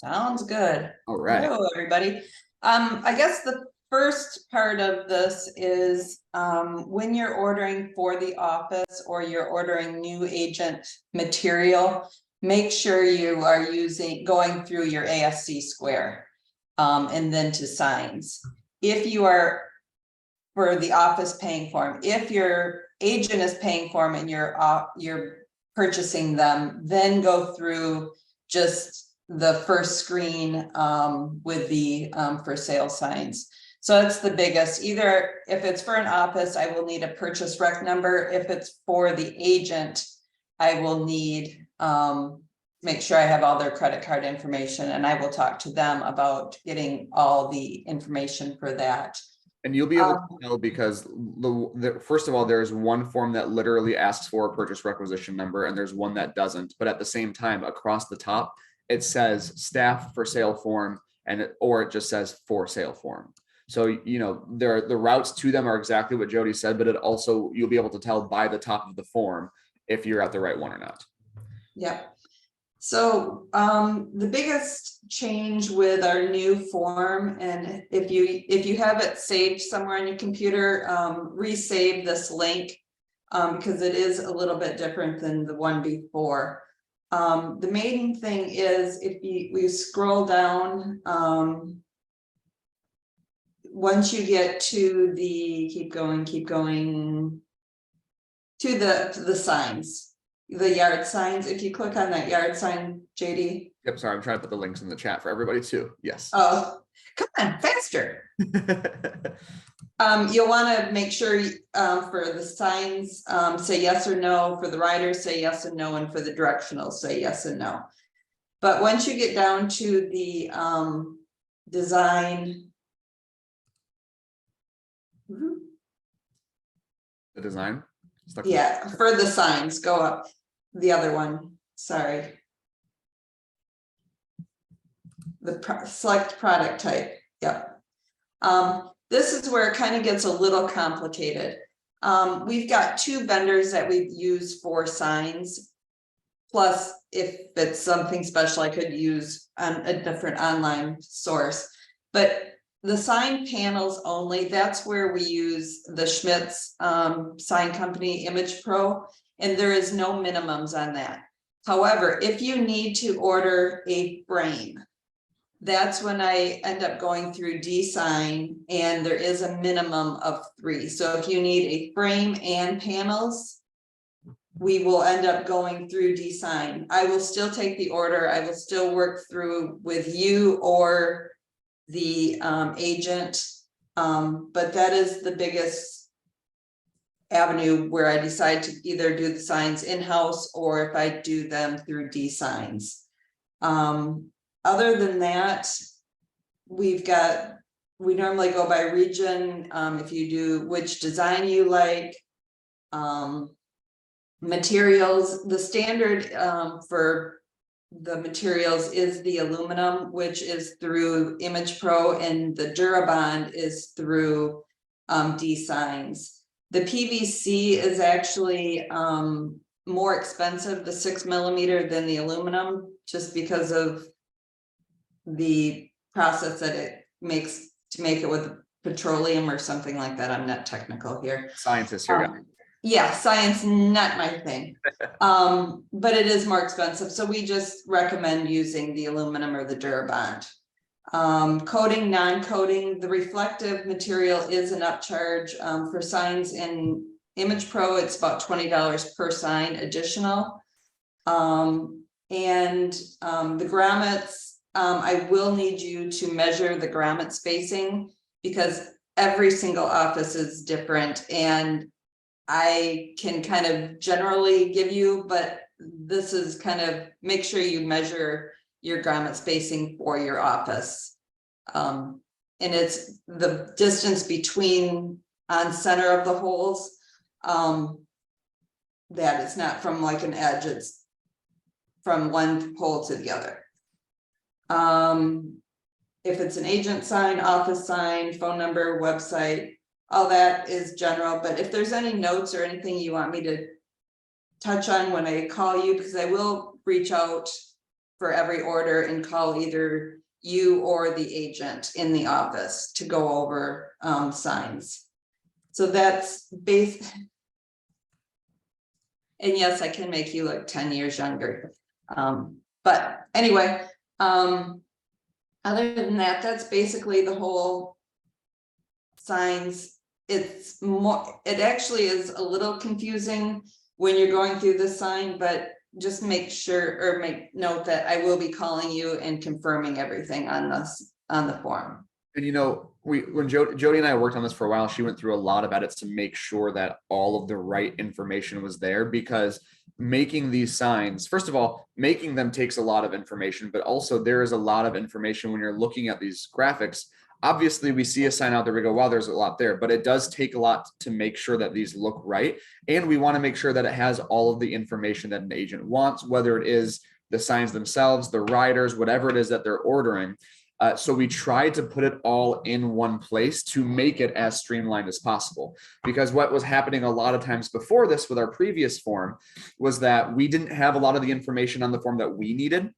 Sounds good. All right. Hello, everybody. I guess the first part of this is when you're ordering for the office or you're ordering new agent material, make sure you are going through your ASC square and then to signs. If you are for the office paying for them, if your agent is paying for them and you're purchasing them, then go through just the first screen with the for sale signs. So that's the biggest. Either if it's for an office, I will need a purchase rec number. If it's for the agent, I will need make sure I have all their credit card information, and I will talk to them about getting all the information for that. And you'll be able to tell because first of all, there's one form that literally asks for a purchase requisition number, and there's one that doesn't. But at the same time, across the top, it says staff for sale form, or it just says for sale form. So, you know, the routes to them are exactly what Jody said, but it also, you'll be able to tell by the top of the form if you're at the right one or not. Yep. So the biggest change with our new form, and if you have it saved somewhere on your computer, resave this link because it is a little bit different than the one before. The main thing is if we scroll down, once you get to the keep going to the signs. The yard signs, if you click on that yard sign, JD. Yep, sorry, I'm trying to put the links in the chat for everybody too. Yes. Oh, come on, faster. You'll want to make sure for the signs, say yes or no. For the riders, say yes and no. And for the directional, say yes and no. But once you get down to the design. The design? Yeah, for the signs, go up. The other one, sorry. The select product type, yep. This is where it kind of gets a little complicated. We've got two vendors that we've used for signs. Plus, if it's something special, I could use a different online source. But the sign panels only, that's where we use the Schmidt's sign company Image Pro, and there is no minimums on that. However, if you need to order a frame, that's when I end up going through D-Sign, and there is a minimum of 3. So if you need a frame and panels, we will end up going through D-Sign. I will still take the order. I will still work through with you or the agent, but that is the biggest avenue where I decide to either do the signs in-house or if I do them through D-Signs. Other than that, we normally go by region. If you do which design you like, materials, the standard for the materials is the aluminum, which is through Image Pro, and the Durabond is through D-Signs. The PVC is actually more expensive, the 6mm, than the aluminum, just because of the process that it makes to make it with petroleum or something like that. I'm not technical here. Scientists here. Yeah, science, not my thing. But it is more expensive. So we just recommend using the aluminum or the Durabond. Coating, non-coating, the reflective material is an upcharge for signs in Image Pro. It's about $20 per sign additional. The grommets, I will need you to measure the grommet spacing because every single office is different, and I can kind of generally give you, but this is kind of make sure you measure your grommet spacing for your office. And it's the distance between on center of the holes. That it's not from like an edge, it's from one pole to the other. If it's an agent sign, office sign, phone number, website, all that is general. But if there's any notes or anything you want me to touch on when I call you, because I will reach out for every order and call either you or the agent in the office to go over signs. So that's base. And yes, I can make you look 10 years younger. But anyway, other than that, that's basically the whole signs. It's more, it actually is a little confusing when you're going through the sign, but just make sure or make note that I will be calling you and confirming everything on this, on the form. And you know, when Jody and I worked on this for a while, she went through a lot of edits to make sure that all of the right information was there, because making these signs, first of all, making them takes a lot of information, but also there is a lot of information when you're looking at these graphics. Obviously, we see a sign out there, we go, wow, there's a lot there, but it does take a lot to make sure that these look right. And we want to make sure that it has all of the information that an agent wants, whether it is the signs themselves, the riders, whatever it is that they're ordering. So we tried to put it all in one place to make it as streamlined as possible, because what was happening a lot of times before this with our previous form was that we didn't have a lot of the information on the form that we needed.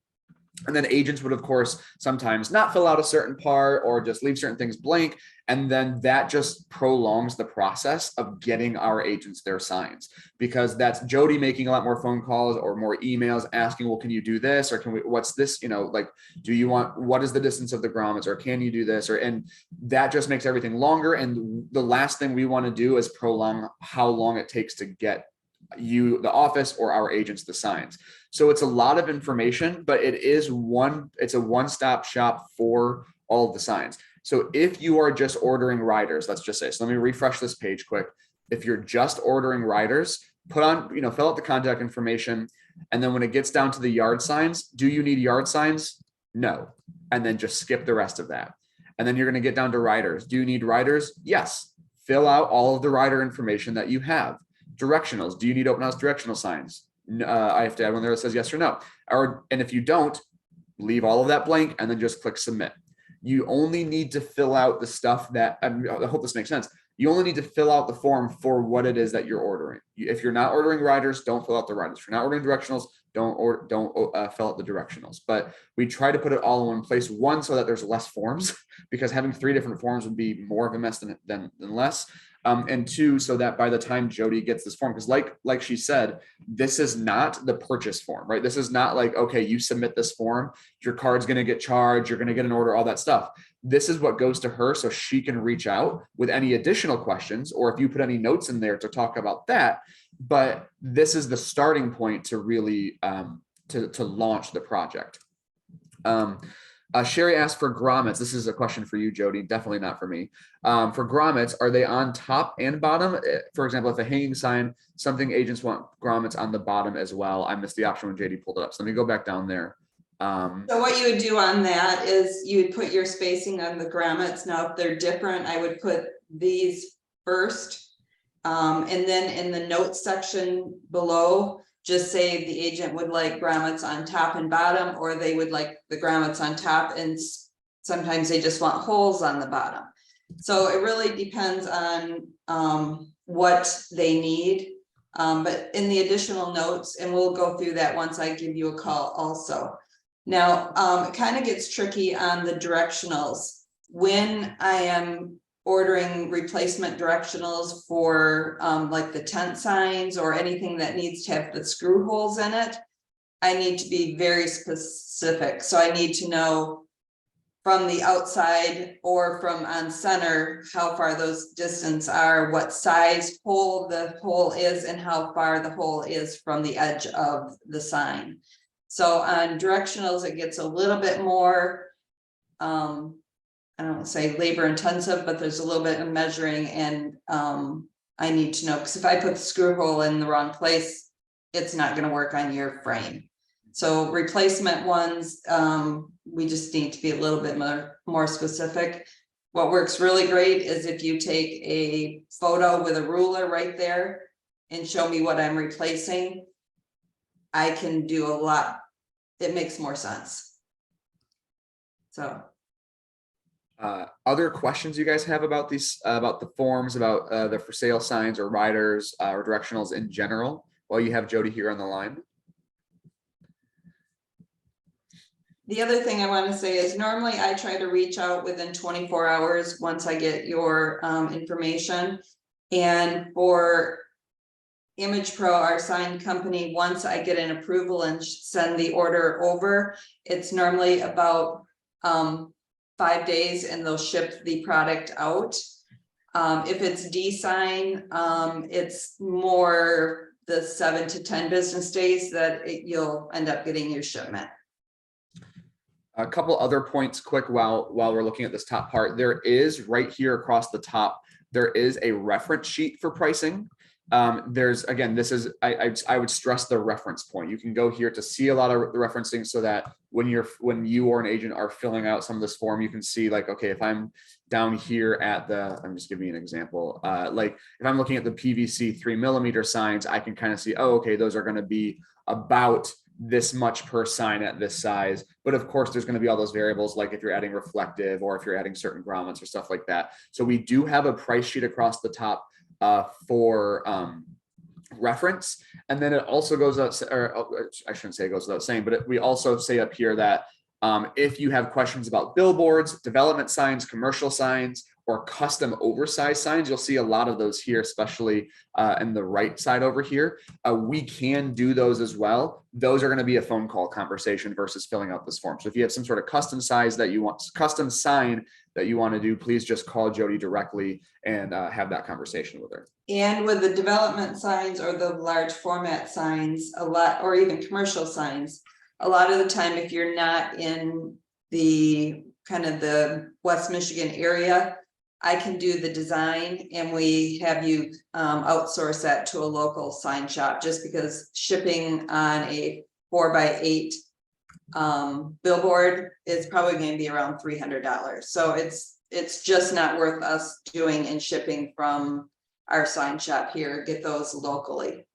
And then agents would, of course, sometimes not fill out a certain part or just leave certain things blank. And then that just prolongs the process of getting our agents their signs, because that's Jody making a lot more phone calls or more emails asking, well, can you do this? Or can we, what's this? You know, like, do you want, what is the distance of the grommets, or can you do this? Or, and that just makes everything longer. And the last thing we want to do is prolong how long it takes to get you, the office, or our agents the signs. So it's a lot of information, but it is it's a one-stop shop for all of the signs. So if you are just ordering riders, let's just say, so let me refresh this page quick. If you're just ordering riders, put on, you know, fill out the contact information. And then when it gets down to the yard signs, do you need yard signs? No. And then just skip the rest of that. And then you're going to get down to riders. Do you need riders? Yes. Fill out all of the rider information that you have. Directionals. Do you need open house directional signs? I have to add one there that says yes or no. And if you don't, leave all of that blank and then just click submit. You only need to fill out the stuff that, I hope this makes sense. You only need to fill out the form for what it is that you're ordering. If you're not ordering riders, don't fill out the riders. If you're not ordering directionals, don't fill out the directionals. But we try to put it all in one place. One, so that there's less forms, because having 3 different forms would be more of a mess than less. And 2, so that by the time Jody gets this form, because like she said, this is not the purchase form, right? This is not like, okay, you submit this form, your card's going to get charged, you're going to get an order, all that stuff. This is what goes to her so she can reach out with any additional questions, or if you put any notes in there to talk about that. But this is the starting point to really to launch the project. Sherry asked for grommets. This is a question for you, Jody, definitely not for me. For grommets, are they on top and bottom? For example, if a hanging sign, something agents want grommets on the bottom as well. I missed the option when JD pulled it up. So let me go back down there. So what you would do on that is you would put your spacing on the grommets. Now, if they're different, I would put these first. And then in the notes section below, just say the agent would like grommets on top and bottom, or they would like the grommets on top, and sometimes they just want holes on the bottom. So it really depends on what they need. But in the additional notes, and we'll go through that once I give you a call also. Now, it kind of gets tricky on the directionals. When I am ordering replacement directionals for like the tent signs or anything that needs to have the screw holes in it, I need to be very specific. So I need to know from the outside or from on center how far those distance are, what size hole the hole is, and how far the hole is from the edge of the sign. So on directionals, it gets a little bit more I don't want to say labor intensive, but there's a little bit of measuring, and I need to know, because if I put the screw hole in the wrong place, it's not going to work on your frame. So replacement ones, we just need to be a little bit more specific. What works really great is if you take a photo with a ruler right there and show me what I'm replacing. I can do a lot. It makes more sense. So. Other questions you guys have about these, about the forms, about the for sale signs or riders or directionals in general, while you have Jody here on the line? the other thing I want to say is normally I try to reach out within 24 hours once I get your information. And for Image Pro, our sign company, once I get an approval and send the order over, it's normally about 5 days and they'll ship the product out. If it's D-Sign, it's more the 7 to 10 business days that you'll end up getting your shipment. A couple other points quick while we're looking at this top part. There is right here across the top, there is a reference sheet for pricing. There's, again, this is, I would stress the reference point. You can go here to see a lot of the referencing so that when you or an agent are filling out some of this form, you can see like, okay, if I'm down here at the, I'm just giving you an example. Like if I'm looking at the PVC 3mm signs, I can kind of see, oh, okay, those are going to be about this much per sign at this size. But of course, there's going to be all those variables, like if you're adding reflective or if you're adding certain grommets or stuff like that. So we do have a price sheet across the top for reference. And then it also goes out, or I shouldn't say it goes without saying, but we also say up here that if you have questions about billboards, development signs, commercial signs, or custom oversized signs, you'll see a lot of those here, especially in the right side over here. We can do those as well. Those are going to be a phone call conversation versus filling out this form. So if you have some sort of custom size that you want, custom sign that you want to do, please just call Jody directly and have that conversation with her. And with the development signs or the large format signs, a lot, or even commercial signs, a lot of the time, if you're not in the kind of the West Michigan area, I can do the design and we have you outsource that to a local sign shop, just because shipping on a 4x8 billboard is probably going to be around $300. So it's just not worth us doing and shipping from our sign shop here. Get those locally.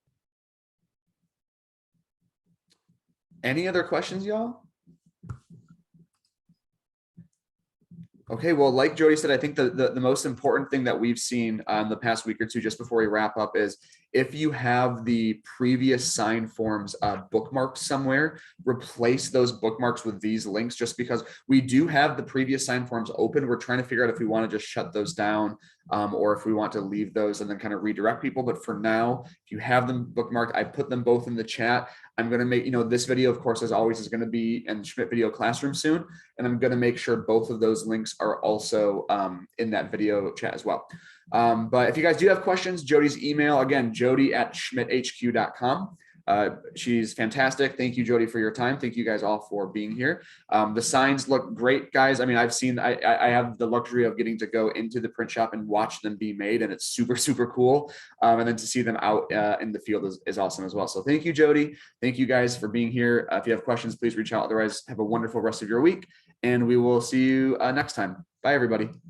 Any other questions, y'all? Okay, well, like Jody said, I think the most important thing that we've seen in the past week or two, just before we wrap up, is if you have the previous sign forms bookmarked somewhere, replace those bookmarks with these links, just because we do have the previous sign forms open. We're trying to figure out if we want to just shut those down or if we want to leave those and then kind of redirect people. But for now, if you have them bookmarked, I put them both in the chat. I'm going to make, this video, of course, as always, is going to be in Schmidt Video Classroom soon. And I'm going to make sure both of those links are also in that video chat as well. But if you guys do have questions, Jody's email, again, jody@schmidthq.com. She's fantastic. Thank you, Jody, for your time. Thank you guys all for being here. The signs look great, guys. I mean, I have the luxury of getting to go into the print shop and watch them be made, and it's super, super cool. And then to see them out in the field is awesome as well. So thank you, Jody. Thank you guys for being here. If you have questions, please reach out. Otherwise, have a wonderful rest of your week, and we will see you next time. Bye, everybody.